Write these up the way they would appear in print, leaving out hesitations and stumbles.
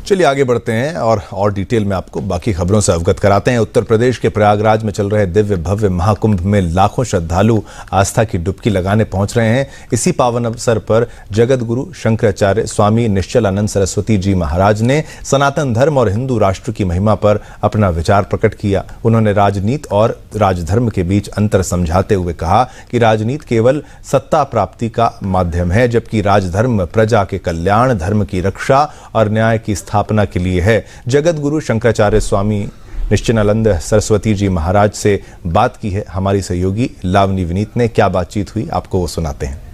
चलिए आगे बढ़ते हैं और डिटेल में आपको बाकी खबरों से अवगत कराते हैं। उत्तर प्रदेश के प्रयागराज में चल रहे दिव्य भव्य महाकुंभ में लाखों श्रद्धालु आस्था की डुबकी लगाने पहुंच रहे हैं। इसी पावन अवसर पर जगत गुरु शंकराचार्य स्वामी निश्चलानंद सरस्वती जी महाराज ने सनातन धर्म और हिंदू राष्ट्र की महिमा पर अपना विचार प्रकट किया। उन्होंने राजनीति और राजधर्म के बीच अंतर समझाते हुए कहा कि राजनीति केवल सत्ता प्राप्ति का माध्यम है, जबकि राजधर्म प्रजा के कल्याण, धर्म की रक्षा और न्याय की स्थापना के लिए है। जगत गुरु शंकराचार्य स्वामी निश्चलानंद सरस्वती जी महाराज से बात की है हमारी सहयोगी लावनी विनीत ने। क्या बातचीत हुई आपको वो सुनाते हैं।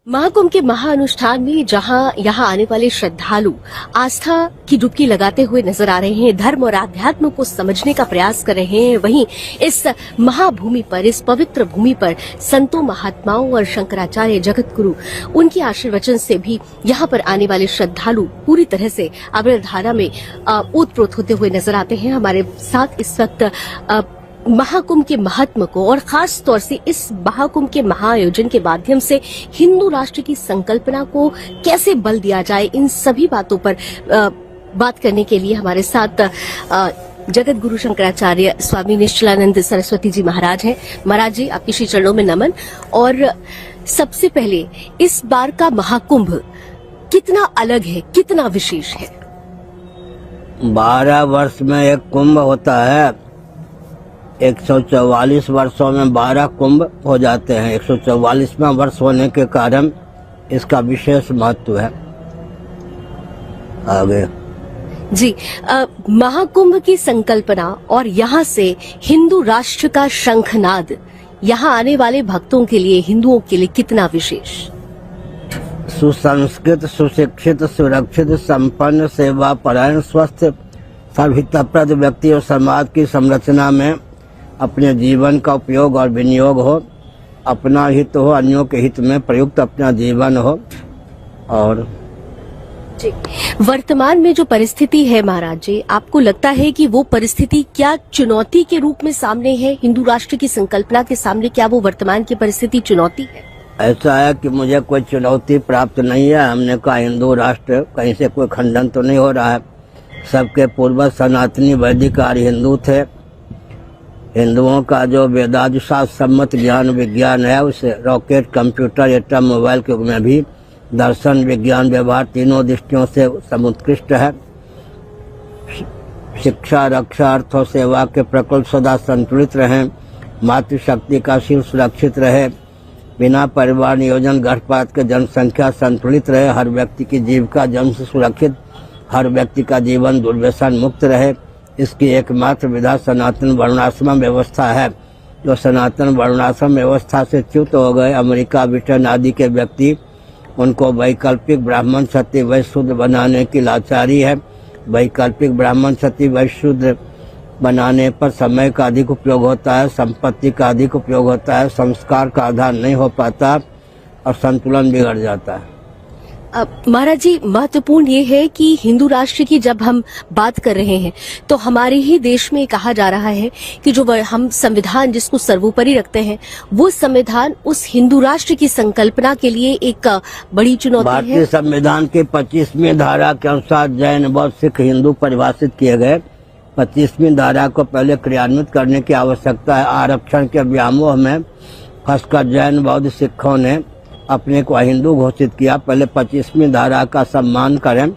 महाकुंभ के महाअनुष्ठान में जहां यहां आने वाले श्रद्धालु आस्था की डुबकी लगाते हुए नजर आ रहे हैं, धर्म और आध्यात्म को समझने का प्रयास कर रहे हैं, वहीं इस महाभूमि पर, इस पवित्र भूमि पर संतों, महात्माओं और शंकराचार्य जगत गुरु उनके आशीर्वचन से भी यहां पर आने वाले श्रद्धालु पूरी तरह से अमृत धारा में ओतप्रोत होते हुए नजर आते हैं। हमारे साथ इस वक्त महाकुंभ के महत्व को और खास तौर से इस महाकुंभ के महाआयोजन के माध्यम से हिंदू राष्ट्र की संकल्पना को कैसे बल दिया जाए, इन सभी बातों पर बात करने के लिए हमारे साथ जगत गुरु शंकराचार्य स्वामी निश्चलानंद सरस्वती जी महाराज हैं। महाराज जी, आपके श्री चरणों में नमन। और सबसे पहले इस बार का महाकुंभ कितना अलग है, कितना विशेष है? 12 वर्ष में एक कुंभ होता है। 144 वर्षों में 12 कुंभ हो जाते हैं। 144वां वर्ष होने के कारण इसका विशेष महत्व है। आगे जी, महाकुंभ की संकल्पना और यहाँ से हिंदू राष्ट्र का शंखनाद यहाँ आने वाले भक्तों के लिए, हिंदुओं के लिए कितना विशेष? सुसंस्कृत, सुशिक्षित, सुरक्षित, संपन्न, सेवा परायण, स्वस्थ, सर्वहितप्रद व्यक्ति और समाज की संरचना में अपने जीवन का उपयोग और विनियोग हो, अपना हित हो, अन्यों के हित में प्रयुक्त अपना जीवन हो। और जी, वर्तमान में जो परिस्थिति है महाराज जी, आपको लगता है कि वो परिस्थिति क्या चुनौती के रूप में सामने है हिंदू राष्ट्र की संकल्पना के सामने? क्या वो वर्तमान की परिस्थिति चुनौती है? ऐसा है कि मुझे कोई चुनौती प्राप्त नहीं है। हमने कहा हिंदू राष्ट्र, कहीं से कोई खंडन तो नहीं हो रहा है। सबके पूर्वज सनातनी वैदिक आर्य हिंदू थे। हिंदुओं का जो वेदादि शास्त्र सम्मत ज्ञान विज्ञान है, उसे रॉकेट, कंप्यूटर, एटम, मोबाइल के युग में भी दर्शन, विज्ञान, व्यवहार तीनों दृष्टियों से समुत्कृष्ट है। शिक्षा, रक्षा, अर्थ और सेवा के प्रकल्प सदा संतुलित रहें। मातृशक्ति का शील सुरक्षित रहे। बिना परिवार नियोजन गर्भपात के जनसंख्या संतुलित रहे। हर व्यक्ति की जीविका जन्म से सुरक्षित, हर व्यक्ति का जीवन दुर्व्यसन मुक्त रहे। इसकी एकमात्र विधा सनातन वर्णाश्रम व्यवस्था है। जो सनातन वर्णाश्रम व्यवस्था से च्युत हो गए, अमेरिका, ब्रिटेन आदि के व्यक्ति, उनको वैकल्पिक ब्राह्मण, क्षत्रिय, वैश्य, शूद्र बनाने की लाचारी है। वैकल्पिक ब्राह्मण, क्षत्रिय, वैश्य, शूद्र बनाने पर समय का अधिक उपयोग होता है, संपत्ति का अधिक उपयोग होता है, संस्कार का आधार नहीं हो पाता और संतुलन बिगड़ जाता है। महाराज जी, महत्वपूर्ण ये है कि हिंदू राष्ट्र की जब हम बात कर रहे हैं तो हमारे ही देश में कहा जा रहा है कि जो हम संविधान जिसको सर्वोपरि रखते हैं, वो संविधान उस हिंदू राष्ट्र की संकल्पना के लिए एक बड़ी चुनौती है। भारतीय संविधान के 25वीं धारा के अनुसार जैन, बौद्ध, सिख, हिंदू परिभाषित किए गए। 25वीं धारा को पहले क्रियान्वित करने की आवश्यकता है। आरक्षण के व्यामोह में फंसकर जैन, बौद्ध, सिखों ने अपने को हिंदू घोषित किया। पहले 25वीं धारा का सम्मान करें।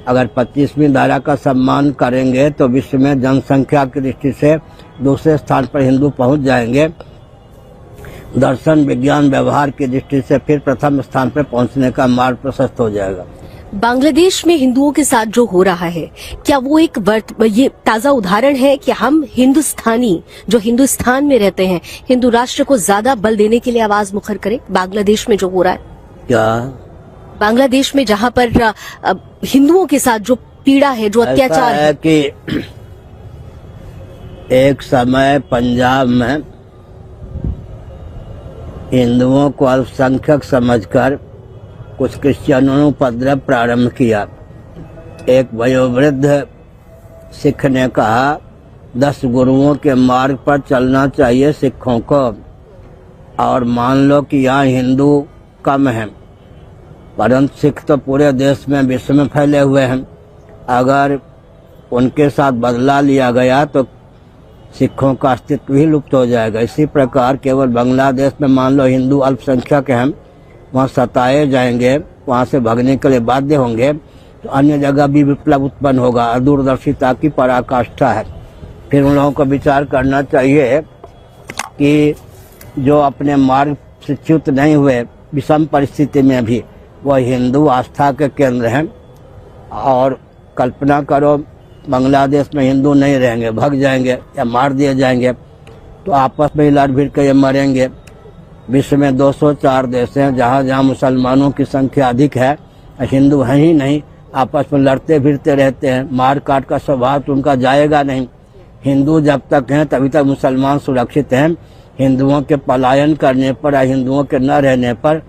अगर 25वीं धारा का सम्मान करेंगे तो विश्व में जनसंख्या की दृष्टि से दूसरे स्थान पर हिंदू पहुंच जाएंगे। दर्शन, विज्ञान, व्यवहार की दृष्टि से फिर प्रथम स्थान पर पहुंचने का मार्ग प्रशस्त हो जाएगा। बांग्लादेश में हिंदुओं के साथ जो हो रहा है, क्या वो एक ये ताजा उदाहरण है कि हम हिंदुस्तानी जो हिंदुस्तान में रहते हैं, हिंदू राष्ट्र को ज्यादा बल देने के लिए आवाज मुखर करें? बांग्लादेश में जो हो रहा है, क्या बांग्लादेश में जहां पर हिंदुओं के साथ जो पीड़ा है, जो अत्याचार है कि एक समय पंजाब में हिंदुओं को अल्पसंख्यक समझकर कुछ क्रिश्चियनों ने उपद्रव प्रारंभ किया। एक वयोवृद्ध सिख ने कहा 10 गुरुओं के मार्ग पर चलना चाहिए सिखों को, और मान लो कि यहाँ हिंदू कम हैं, परंतु सिख तो पूरे देश में, विश्व में फैले हुए हैं। अगर उनके साथ बदला लिया गया तो सिखों का अस्तित्व ही लुप्त हो जाएगा। इसी प्रकार केवल बांग्लादेश में मान लो हिंदू अल्पसंख्यक हैं, वहाँ सताए जाएंगे, वहाँ से भागने के लिए बाध्य होंगे, तो अन्य जगह भी विप्लव उत्पन्न होगा। दूरदर्शिता की पराकाष्ठा है। फिर उन लोगों को विचार करना चाहिए कि जो अपने मार्ग से च्युत नहीं हुए, विषम परिस्थिति में भी वह हिंदू आस्था के केंद्र हैं। और कल्पना करो बांग्लादेश में हिंदू नहीं रहेंगे, भाग जाएंगे या मार दिए जाएंगे, तो आपस में लड़ भिड़ के ये मरेंगे। विश्व में 204 देश हैं जहाँ जहाँ मुसलमानों की संख्या अधिक है, हिंदू हैं ही नहीं, आपस में लड़ते भिड़ते रहते हैं। मार काट का स्वभाव तो उनका जाएगा नहीं। हिंदू जब तक हैं तभी तक मुसलमान सुरक्षित हैं। हिंदुओं के पलायन करने पर या हिंदुओं के न रहने पर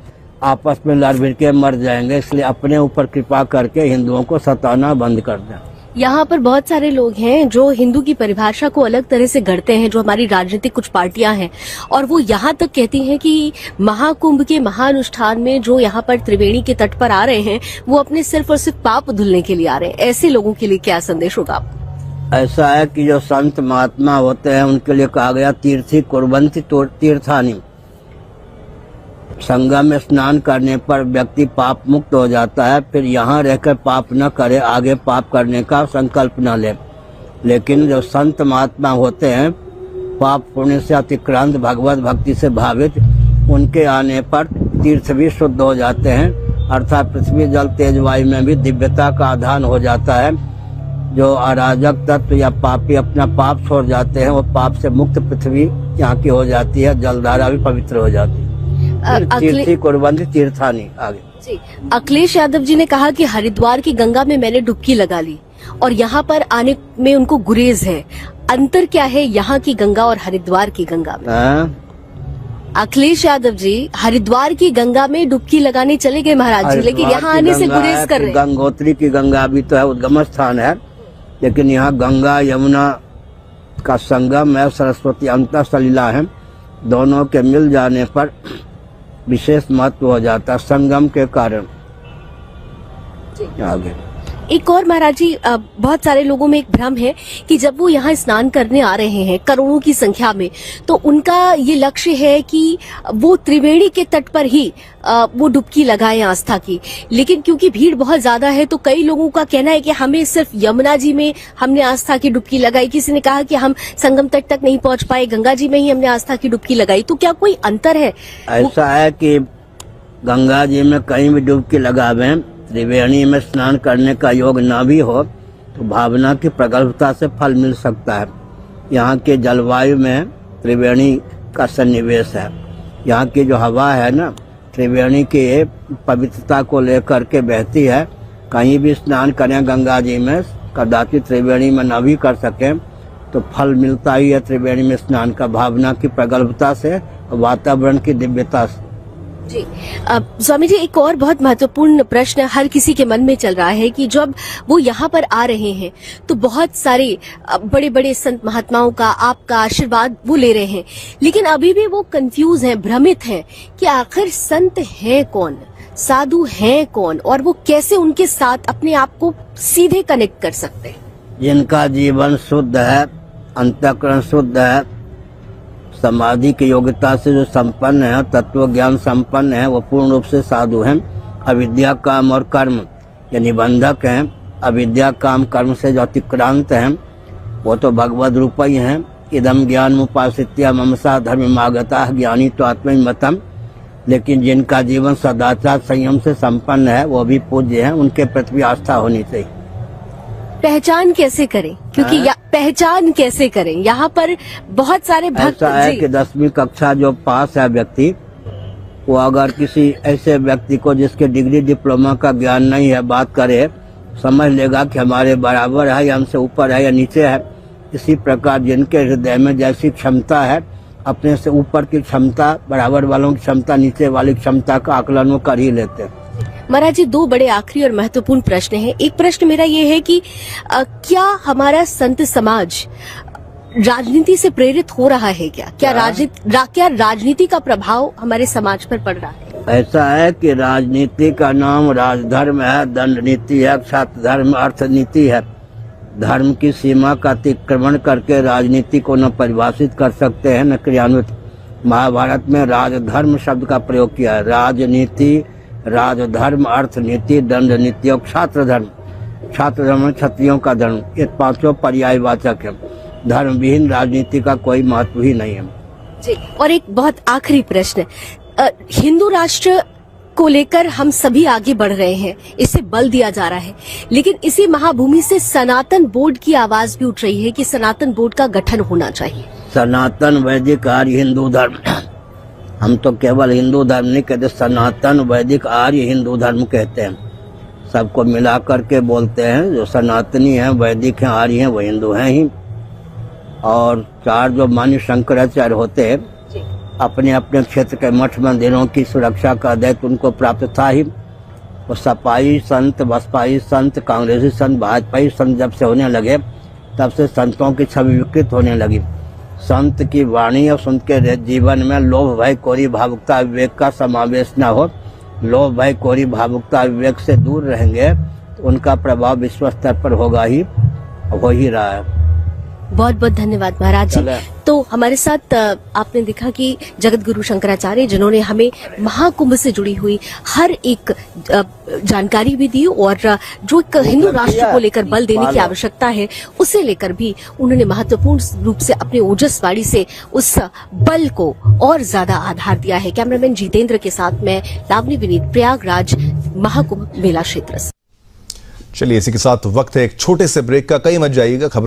आपस में लड़ भिड़ के मर जाएंगे। इसलिए अपने ऊपर कृपा करके हिंदुओं को सताना बंद कर दें। यहाँ पर बहुत सारे लोग हैं जो हिंदू की परिभाषा को अलग तरह से गढ़ते हैं, जो हमारी राजनीतिक कुछ पार्टियां हैं, और वो यहाँ तक कहती हैं कि महाकुंभ के महानुष्ठान में जो यहाँ पर त्रिवेणी के तट पर आ रहे हैं वो अपने सिर्फ और सिर्फ पाप धुलने के लिए आ रहे हैं। ऐसे लोगों के लिए क्या संदेश होगा आप? ऐसा है कि जो संत महात्मा होते हैं उनके लिए कहा गया तीर्थी कुर्वन्ति तीर्थानि। संगम में स्नान करने पर व्यक्ति पाप मुक्त हो जाता है। फिर यहाँ रहकर पाप न करे, आगे पाप करने का संकल्प न ले। लेकिन जो संत महात्मा होते हैं पाप पुण्य से अतिक्रांत, भगवत भक्ति से भावित, उनके आने पर तीर्थ भी शुद्ध हो जाते हैं। अर्थात पृथ्वी जल तेज वायु में भी दिव्यता का आधान हो जाता है। जो अराजक तत्व या पापी अपना पाप छोड़ जाते हैं वो पाप से मुक्त पृथ्वी यहाँ की हो जाती है, जलधारा भी पवित्र हो जाती है। तीर्थी कुर्वन्ति तीर्थानि। आगे जी, अखिलेश यादव जी ने कहा कि हरिद्वार की गंगा में मैंने डुबकी लगा ली और यहाँ पर आने में उनको गुरेज है। अंतर क्या है यहाँ की गंगा और हरिद्वार की गंगा में? अखिलेश यादव जी हरिद्वार की गंगा में डुबकी लगाने चले गए महाराज जी, लेकिन यहाँ आने से गुरेज कर रहे हैं। गंगोत्री की गंगा भी तो है, उद्गम स्थान है, लेकिन यहाँ गंगा यमुना का संगम है, सरस्वती अंतः सलिला है। दोनों के मिल जाने पर विशेष महत्व हो जाता है संगम के कारण। आगे एक और महाराज जी, बहुत सारे लोगों में एक भ्रम है कि जब वो यहाँ स्नान करने आ रहे हैं करोड़ों की संख्या में, तो उनका ये लक्ष्य है कि वो त्रिवेणी के तट पर ही वो डुबकी लगाएं आस्था की। लेकिन क्योंकि भीड़ बहुत ज्यादा है तो कई लोगों का कहना है कि हमें सिर्फ यमुना जी में हमने आस्था की डुबकी लगाई। किसी ने कहा कि हम संगम तट तक नहीं पहुंच पाए, गंगा जी में ही हमने आस्था की डुबकी लगाई। तो क्या कोई अंतर है? ऐसा है कि गंगा जी में कहीं भी डुबकी लगावें, त्रिवेणी में स्नान करने का योग न भी हो तो भावना की प्रगल्भता से फल मिल सकता है। यहाँ के जलवायु में त्रिवेणी का सन्निवेश है। यहाँ की जो हवा है ना, त्रिवेणी की पवित्रता को लेकर के बहती है। कहीं भी स्नान करें गंगा जी में, कदाचित त्रिवेणी में न भी कर सकें तो फल मिलता ही है त्रिवेणी में स्नान का, भावना की प्रगल्भता से, वातावरण की दिव्यता से। जी स्वामी जी, एक और बहुत महत्वपूर्ण प्रश्न हर किसी के मन में चल रहा है कि जब वो यहाँ पर आ रहे हैं तो बहुत सारे बड़े बड़े संत महात्माओं का, आपका आशीर्वाद वो ले रहे हैं, लेकिन अभी भी वो कंफ्यूज हैं, भ्रमित हैं कि आखिर संत है कौन, साधु है कौन, और वो कैसे उनके साथ अपने आप को सीधे कनेक्ट कर सकते हैं। जिनका जीवन शुद्ध है, अंतःकरण शुद्ध है, समाधि की योग्यता से जो संपन्न है, तत्व ज्ञान संपन्न है, वो पूर्ण रूप से साधु हैं। अविद्या काम और कर्म ये निबंधक हैं। अविद्या काम कर्म से जो अतिक्रांत हैं वो तो भगवद रूप ही हैं। इदम ज्ञान उपासित्या ममसा धर्ममागता ज्ञानी तो आत्ममतम। लेकिन जिनका जीवन सदाचार संयम से संपन्न है वो भी पूज्य हैं, उनके प्रति भी आस्था होनी चाहिए। पहचान कैसे करें? क्योंकि पहचान कैसे करें? यहाँ पर बहुत सारे भक्त ऐसा है कि 10वीं कक्षा जो पास है व्यक्ति, वो अगर किसी ऐसे व्यक्ति को जिसके डिग्री डिप्लोमा का ज्ञान नहीं है बात करे, समझ लेगा कि हमारे बराबर है या हमसे ऊपर है या नीचे है। इसी प्रकार जिनके हृदय में जैसी क्षमता है, अपने से ऊपर की क्षमता, बराबर वालों की क्षमता, नीचे वाली क्षमता का आकलन वो कर ही लेते हैं। महाराज जी, दो बड़े आखिरी और महत्वपूर्ण प्रश्न हैं। एक प्रश्न मेरा ये है कि क्या हमारा संत समाज राजनीति से प्रेरित हो रहा है क्या? क्या राजनीति का प्रभाव हमारे समाज पर पड़ रहा है? ऐसा है कि राजनीति का नाम राजधर्म है, दंड नीति है, क्षात्र धर्म अर्थ नीति है। धर्म की सीमा का अतिक्रमण करके राजनीति को न परिभाषित कर सकते हैं न क्रियान्वित। महाभारत में राजधर्म शब्द का प्रयोग किया है। राजनीति, राजधर्म, अर्थ नीति, दंड नीति और क्षात्र धर्म। क्षात्र धर्म क्षत्रियों का धर्म, ये पांचों पर्यायवाचक है। धर्म विहीन राजनीति का कोई महत्व ही नहीं है। जी, और एक बहुत आखिरी प्रश्न, हिंदू राष्ट्र को लेकर हम सभी आगे बढ़ रहे हैं, इसे बल दिया जा रहा है, लेकिन इसी महाभूमि से सनातन बोर्ड की आवाज भी उठ रही है कि सनातन बोर्ड का गठन होना चाहिए। सनातन वैदिक आर्य हिंदू धर्म, हम तो केवल हिंदू धर्म नहीं कहते, सनातन वैदिक आर्य हिंदू धर्म कहते हैं। सबको मिला करके बोलते हैं। जो सनातनी हैं, वैदिक हैं, आर्य हैं, वो हिंदू हैं ही। और चार जो मान्य शंकराचार्य होते हैं, अपने अपने क्षेत्र के मठ मंदिरों की सुरक्षा का दायित्व उनको प्राप्त था ही। वो सपाई संत, बसपाई संत, कांग्रेसी संत, भाजपाई संत जब से होने लगे, तब से संतों की छवि विकृत होने लगी। संत की वाणी और संत के जीवन में लोभ, भय, कोरी, भावुकता, विवेक का समावेश न हो। लोभ, भय, कोरी, भावुकता, विवेक से दूर रहेंगे तो उनका प्रभाव विश्व स्तर पर होगा ही, हो ही रहा है। बहुत बहुत धन्यवाद महाराज जी। तो हमारे साथ आपने देखा कि जगत गुरु शंकराचार्य, जिन्होंने हमें महाकुंभ से जुड़ी हुई हर एक जानकारी भी दी, और जो एक हिंदू राष्ट्र को लेकर बल देने की आवश्यकता है, उसे लेकर भी उन्होंने महत्वपूर्ण रूप से अपने ओजस वाणी से उस बल को और ज्यादा आधार दिया है। कैमरामैन जितेंद्र के साथ मैं लावनी विनीत, प्रयागराज महाकुंभ मेला क्षेत्र से। चलिए, इसी के साथ वक्त है एक छोटे से ब्रेक का। कहीं मत जाइएगा। खबर